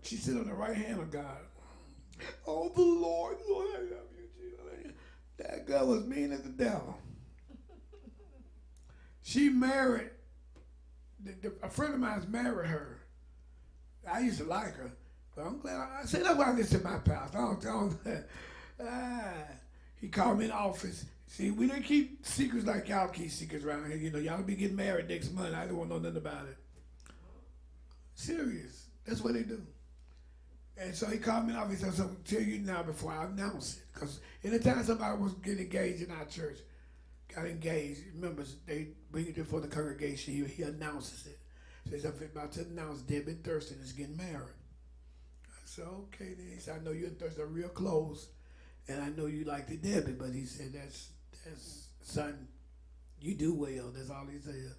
She sit on the right hand of God. Oh, the Lord, Lord, I love you, Jesus. That girl was mean as the devil. She married, a friend of mine's married her. I used to like her, but I'm glad. I said, that's why I listen to my pastor. He called me in the office. See, we didn't keep secrets like y'all keep secrets around here. You know, y'all be getting married next month. I don't want to know nothing about it. Serious. That's what they do. And so he called me in the office and said, I'll tell you now before I announce it. Because anytime somebody was getting engaged in our church, got engaged, members, they bring it before the congregation. He announces it. Says, I'm about to announce Debbie Thurston is getting married. I said, okay. Then he said, I know you and Thurston are real close, and I know you like the Debbie, but he said, that's son, you do well. That's all he said.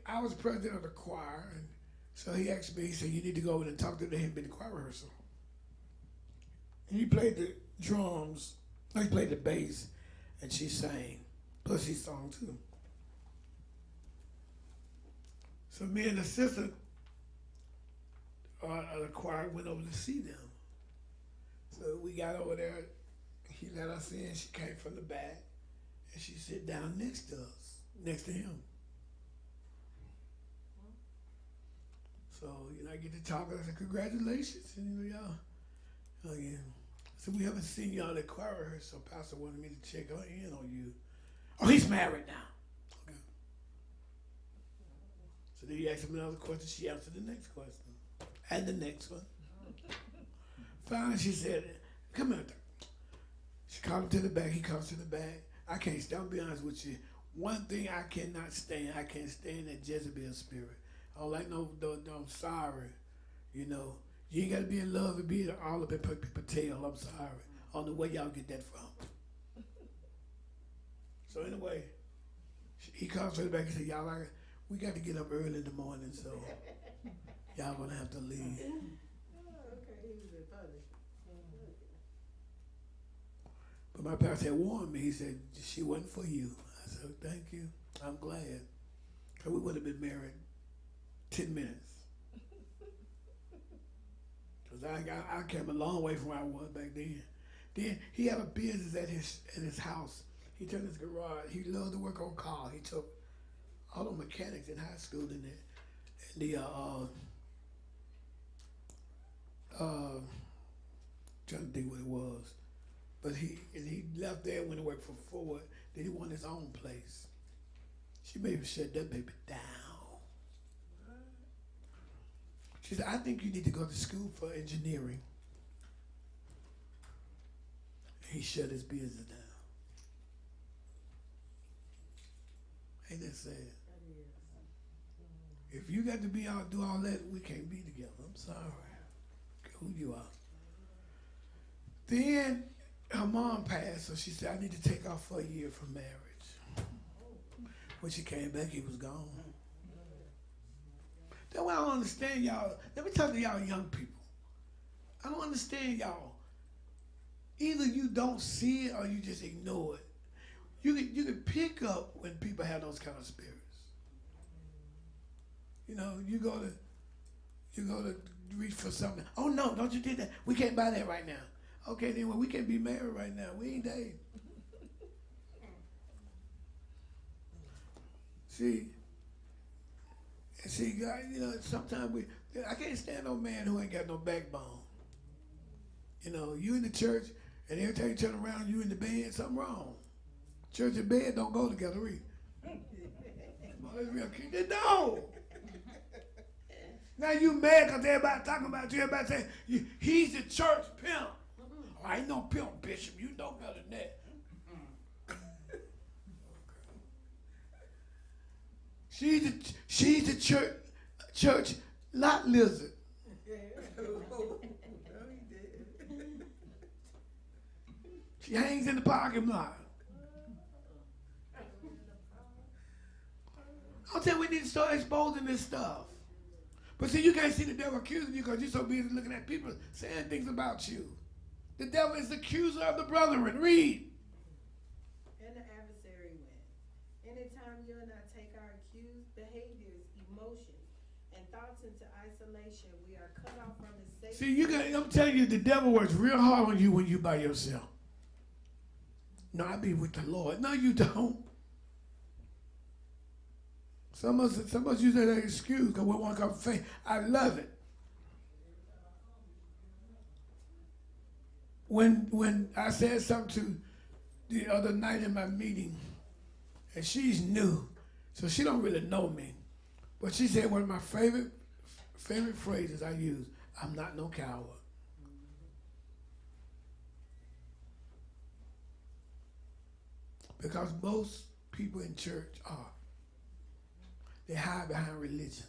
I was president of the choir, and so he asked me, he said, you need to go over and talk to him in the choir rehearsal. And he played the drums, he played the bass, and she sang. Plus he sung too. So me and the sister of the choir went over to see them. So we got over there, he let us in, she came from the back, and she sat down next to us, next to him. So, I get to talk, I said, congratulations, and y'all, yeah. So we haven't seen y'all at choir rehearsal, so Pastor wanted me to check in on you. Oh, he's married now. Okay. So then he asked him another question. She answered the next question. And the next one. Finally, she said, come here. She called him to the back. He comes to the back. I can't stand, I'll be honest with you. One thing I cannot stand, I can't stand that Jezebel spirit. I don't like no sorry. You ain't got to be in love and be all up in people's tail. I'm sorry. I don't know where y'all get that from. So anyway, he comes to the back and said, y'all, we got to get up early in the morning, so y'all going to have to leave. But my pastor had warned me. He said, she wasn't for you. I said, thank you. I'm glad. Because we would have been married 10 minutes. Because I came a long way from where I was back then. Then he had a business at his house. He turned his garage. He loved to work on cars. He took all the mechanics in high school in trying to think what it was. But he left there and went to work for Ford. Then he wanted his own place. She maybe shut that baby down. She said, I think you need to go to school for engineering. He shut his business down. Ain't that sad? If you got to be out do all that, we can't be together. I'm sorry. Who you are. Then her mom passed, so she said, I need to take off for a year from marriage. When she came back, he was gone. That's why I don't understand y'all. Let me talk to y'all young people. I don't understand y'all. Either you don't see it or you just ignore it. You can pick up when people have those kind of spirits. You go to reach for something. Oh no, don't you do that. We can't buy that right now. Okay, then well, we can't be married right now. We ain't dating. See, God, sometimes I can't stand no man who ain't got no backbone. You in the church, and every time you turn around, you in the bed, something wrong. Church and bed don't go together, read. Let's real kid. They don't. Now you mad because everybody talking about you, everybody saying, he's the church pimp. Oh, I ain't no pimp, Bishop. You know better than that. She's the church lot lizard. She hangs in the parking lot. I'm saying we need to start exposing this stuff. But see, you can't see the devil accusing you because you're so busy looking at people saying things about you. The devil is the accuser of the brethren. Read. And the adversary wins. Anytime you and I take our accused behaviors, emotions, into isolation. We are cut off from the safe. See, I'm telling you, the devil works real hard on you when you by yourself. No, I be with the Lord. No, you don't. Some of us use that as an excuse because we want to come faith. I love it. When I said something to the other night in my meeting, and she's new, so she don't really know me, but she said one of my favorite phrases I use: "I'm not no coward." Because most people in church are. They hide behind religion.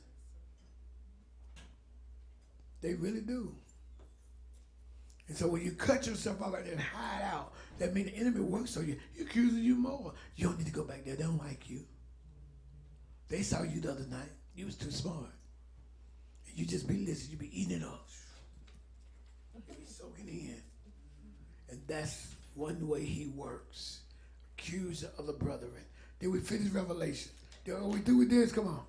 They really do. And so when you cut yourself out like that and hide out, that means the enemy works on you. He accuses you more. You don't need to go back there. They don't like you. They saw you the other night. You was too smart. And you just be listening. You be eating it up. You be soaking it in. And that's one way he works. Accuse the other brethren. Then we finish Revelation. Then what we do with this, come on.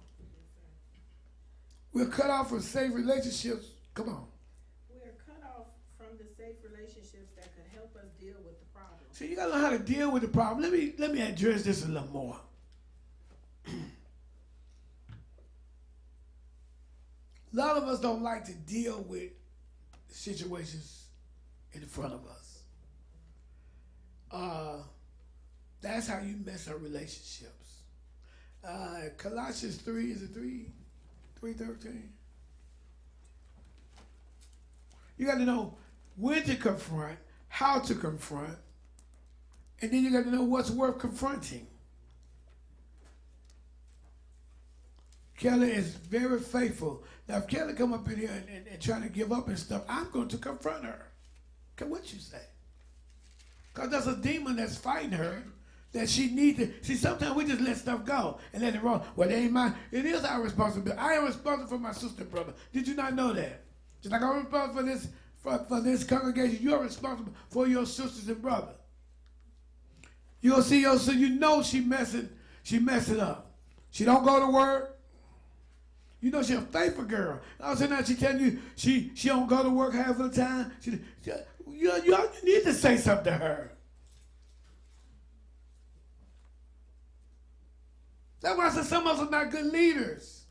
We're cut off from safe relationships. Come on. We're cut off from the safe relationships that could help us deal with the problem. So you gotta know how to deal with the problem. Let me address this a little more. A lot of us don't like to deal with situations in front of us. That's how you mess up relationships. Colossians 3, is it 3:13? You got to know when to confront, how to confront, and then you got to know what's worth confronting. Kelly is very faithful. Now, if Kelly come up in here and trying to give up and stuff, I'm going to confront her. What you say? Because there's a demon that's fighting her that she needs to. See, sometimes we just let stuff go and let it roll. Well, it ain't mine. It is our responsibility. I am responsible for my sister and brother. Did you not know that? Just like I'm responsible for this congregation, you're responsible for your sisters and brothers. You'll see your sister, you know she messing up. She don't go to work. You know she's a faithful girl. All of a sudden she telling you she don't go to work half of the time. You need to say something to her. That's why I said some of us are not good leaders.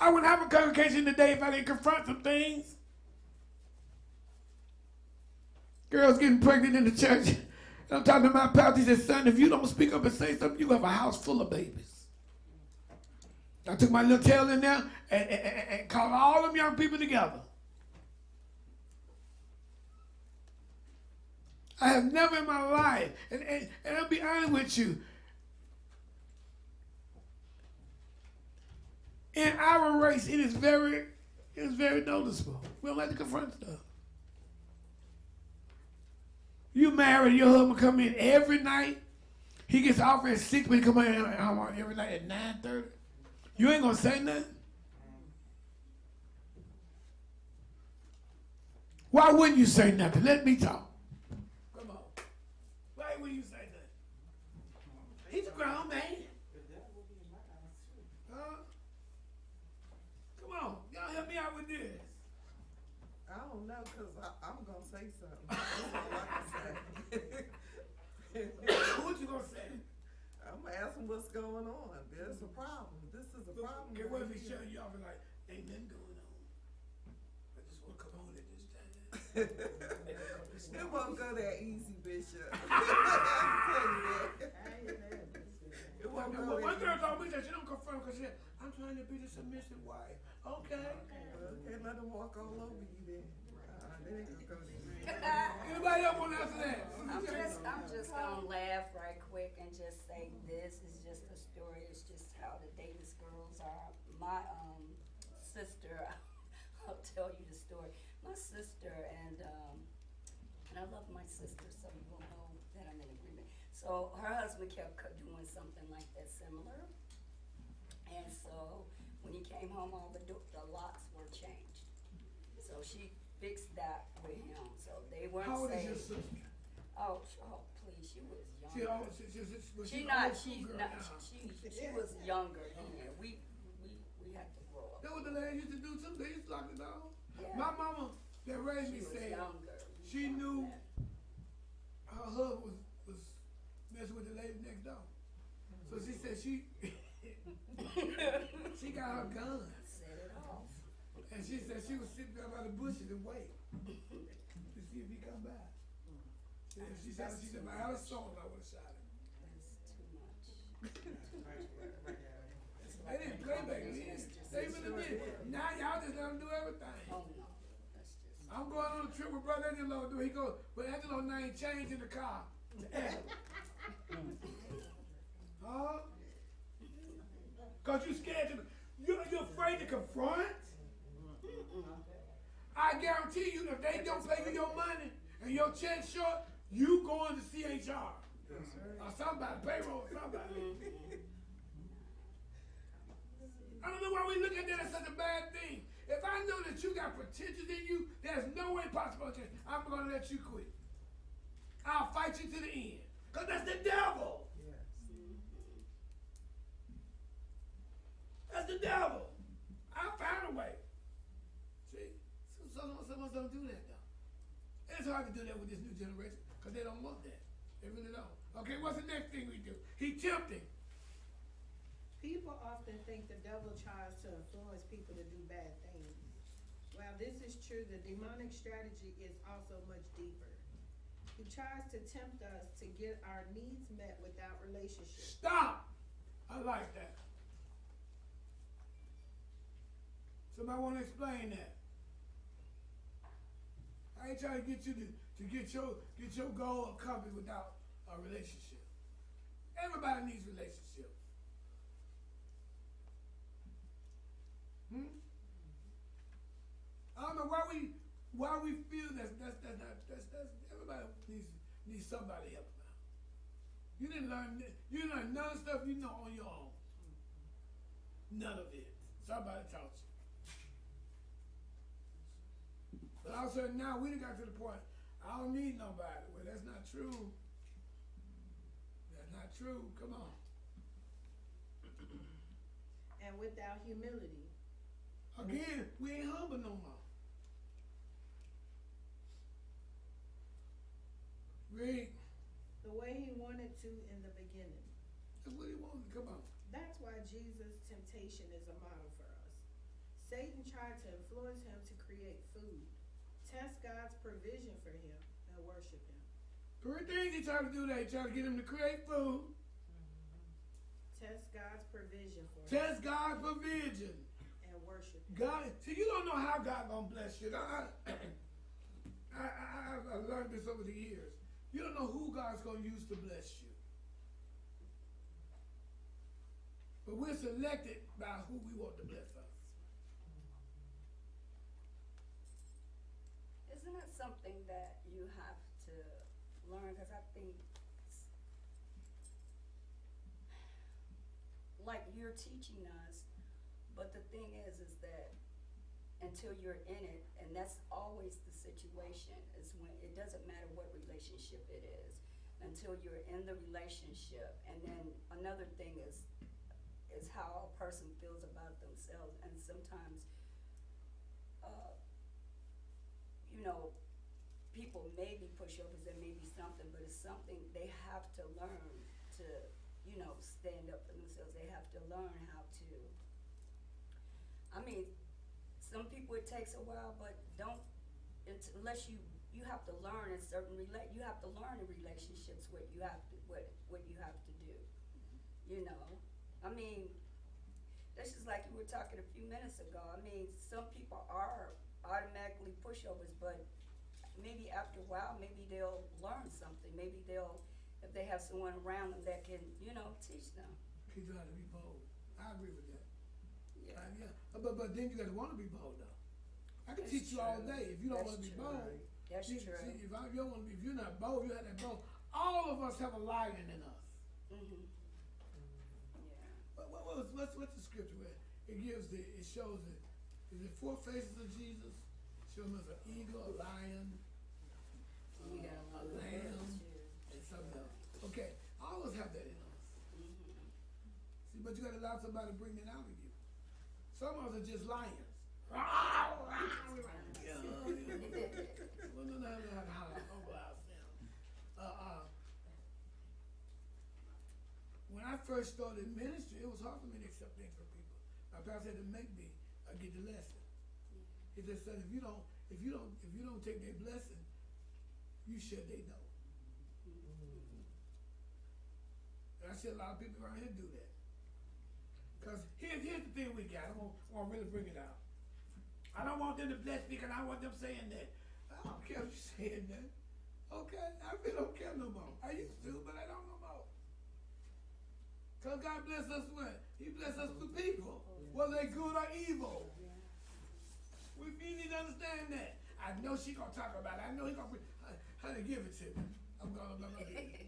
I wouldn't have a congregation today if I didn't confront some things. Girls getting pregnant in the church. And I'm talking to my pastor. He said, son, if you don't speak up and say something, you have a house full of babies. I took my little tail in there and called all them young people together. I have never in my life, and I'll be honest with you, in our race, it is very noticeable. We don't like to confront stuff. You married, your husband come in every night. He gets off at 6, but he come in every night at 9:30. You ain't gonna say nothing? Why wouldn't you say nothing? Let me talk. Come on. Why wouldn't you say nothing? He's a grown man. Come on. Y'all help me out with this. I don't know, because I'm going to say something. That's all I can say. What you gonna say? I'm going to ask him what's going on. There's a problem. This is a problem. Okay, what if he's shutting you off and like, ain't nothing going on? I just want to come on at this time. It won't go that easy, Bishop. I can tell you that. It won't go that One girl easy. told me that she don't confirm because she said, I'm trying to be the submissive wife. Okay. Okay, let him walk all over you then. That ain't gonna go there. Anybody else want to answer that? I'm just gonna laugh right quick and just say this is just a story. It's just how the Davis girls are. My sister, I'll tell you the story. My sister and I love my sister, so you will know that I'm in agreement. So her husband kept doing something like that similar, and so when he came home, all the locks were changed. So she fixed that with him. So they weren't How old is saying. your sister? Oh, please, she was She younger. was She was younger then. We We had to grow up. That's what the lady used to do too. They used to lock the door. Yeah. My mama that raised me She was said younger. she knew her husband was messing with the lady next door. So she said she got her gun. Set it off. And she said she would sit there by the bushes and wait to see if he come back. Yeah, she said if I had a soul, I would have shot him. That's too much. They didn't play back then. They really did. Now y'all just let them do everything. Oh no, that's just. I'm going on a trip with Brother Angelo. He goes, but Angelo name changed in the car. Huh? Cause you scared to, you're afraid to confront? I guarantee you, if they don't pay you your money and your check short, you going to CHR. Or somebody, payroll or somebody. I don't know why we look at that as such a bad thing. If I know that you got potential in you, there's no way possible that I'm going to let you quit. I'll fight you to the end. Because that's the devil. That's the devil. I found a way. See? Some of us don't do that, though. It's hard to do that with this new generation because they don't want that. They really don't. Okay, what's the next thing we do? He tempting. People often think the devil tries to influence people to do bad things. While this is true, the demonic strategy is also much deeper. He tries to tempt us to get our needs met without relationship. Stop! I like that. Somebody want to explain that? I ain't trying to get you to get your goal accomplished without a relationship. Everybody needs relationships. I don't know why we feel that's everybody needs somebody help now. You didn't learn none of the stuff you know on your own. None of it. Somebody taught you. But all of a sudden now we done got to the point, I don't need nobody. Well, that's not true. That's not true. Come on. And without humility. Again, we ain't humble no more. Read. The way he wanted to in the beginning. That's what he wanted. Come on. That's why Jesus' temptation is a model for us. Satan tried to influence him to create food, test God's provision for him, and worship him. Three things he tried to do that. He tried to get him to create food. Test God's provision for him. Test God's provision. And worship him. God, see, you don't know how God gonna bless you. I've learned this over the years. You don't know who God's gonna use to bless you. But we're selected by who we want to bless us. Isn't it something that you have to learn? Because I think, like you're teaching us, but the thing is that until you're in it, and that's always the situation, is when it doesn't matter what relationship it is, until you're in the relationship. And then another thing is how a person feels about themselves. And sometimes, people may be pushovers, there may be something, but it's something they have to learn to, stand up for themselves. They have to learn how to, some people it takes a while, but unless you have to learn in certain you have to learn in relationships what you have to do. This is like you were talking a few minutes ago. Some people are automatically pushovers, but maybe after a while, maybe they'll learn something. Maybe if they have someone around them that can, teach them. People have to be bold. I agree with that. Yeah. Yeah. But then you got to want to be bold, though. I can That's teach you all true. day if you don't want to be That's bold. true. That's See, true. if you're not bold, you have that bold. All of us have a lion in us. Mm-hmm. Yeah. What's the scripture where it shows it? Is it 4 faces of Jesus? Shows us an eagle, a lion, You got a a lamb, and something else. Okay, all of us have that in us. Mm-hmm. See, but you got to allow somebody to bring it out of you. Some of us are just lions. We don't know how to humble ourselves. When I first started ministry, it was hard for me to accept things from people. My pastor had to make me get the lesson. He just said, if you don't take their blessing, you shut their door. And I see a lot of people around here do that. Because here's the thing we got. I want to really bring it out. I don't want them to bless me because I want them saying that. I don't care if you're saying that. Okay? I really don't care no more. I used to, but I don't no more. Because God bless us what? He bless us with people, whether they good or evil. We need to understand that. I know she's going to talk about it. I know he's going to honey, give it to me. I'm going to give it.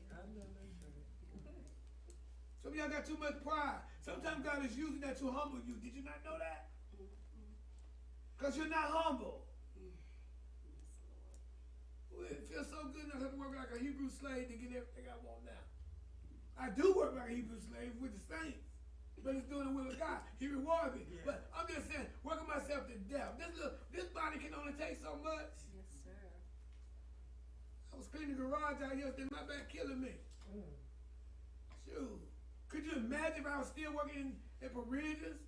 Some of y'all got too much pride. Sometimes God is using that to humble you. Did you not know that? Because you're not humble. Well, it feels so good not to have to work like a Hebrew slave to get everything I want now. I do work like a Hebrew slave with the saints, but it's doing the will of God. He rewards me. Yeah. But I'm just saying, working myself to death. This body can only take so much. Yes, sir. I was cleaning the garage out yesterday, my back killing me. Shoot. Could you imagine if I was still working in Parisians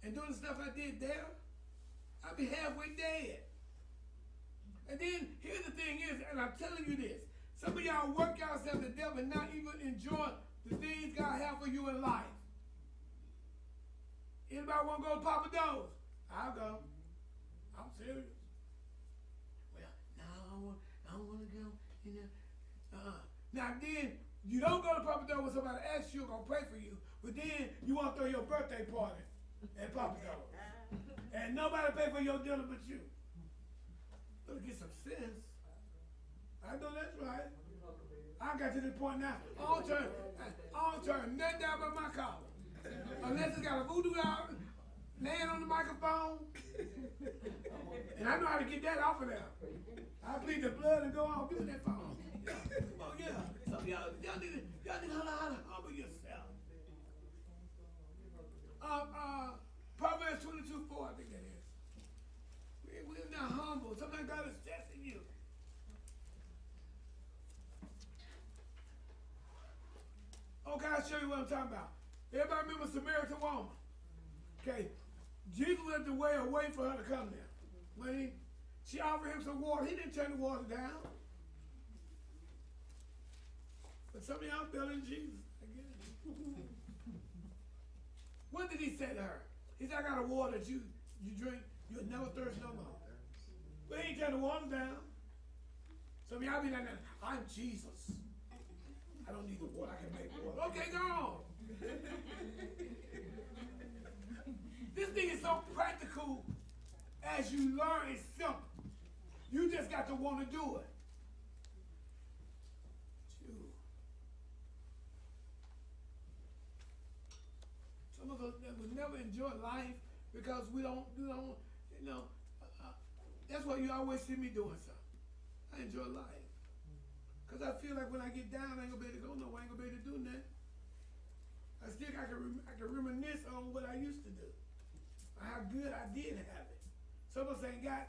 and doing the stuff I did there? I'd be halfway dead. And then, here's the thing is, and I'm telling you this, some of y'all work yourself to death and not even enjoy the things God has for you in life. Anybody want to go to Papa Do's? I'll go. I'm serious. Well, no, I don't want to go. Now then, you don't go to Papa Do's when somebody asks you, going to pray for you, but then you want to throw your birthday party at Papa Do's. And nobody pay for your dinner but you. Better get some sense. I know that's right. I got to this point now. I don't turn nothing down but my collar. Unless it's got a voodoo doll laying on the microphone. And I know how to get that off of there. I bleed the blood and go on doing that phone. Oh yeah. So y'all need to know how to humble yourself. Proverbs 22:4, I think that is. We're not humble. Sometimes God is testing you. Okay, I'll show you what I'm talking about. Everybody remember Samaritan woman? Okay, Jesus went the way away for her to come there. When she offered him some water, he didn't turn the water down. But some of y'all fell in Jesus. I get it. What did he say to her? He said, I got a water that you drink, you'll never thirst no more. But he ain't turn the water down. Some of y'all be like, I'm Jesus. I don't need the water, I can make water. Okay, go on. This thing is so practical as you learn, it's simple. You just got to want to do it. Some of us will never enjoy life because we don't, that's why you always see me doing something. I enjoy life. Because I feel like when I get down, I ain't going to be able to go nowhere, I ain't going to be able to do nothing. I can reminisce on what I used to do, how good I did have it. Some of us ain't got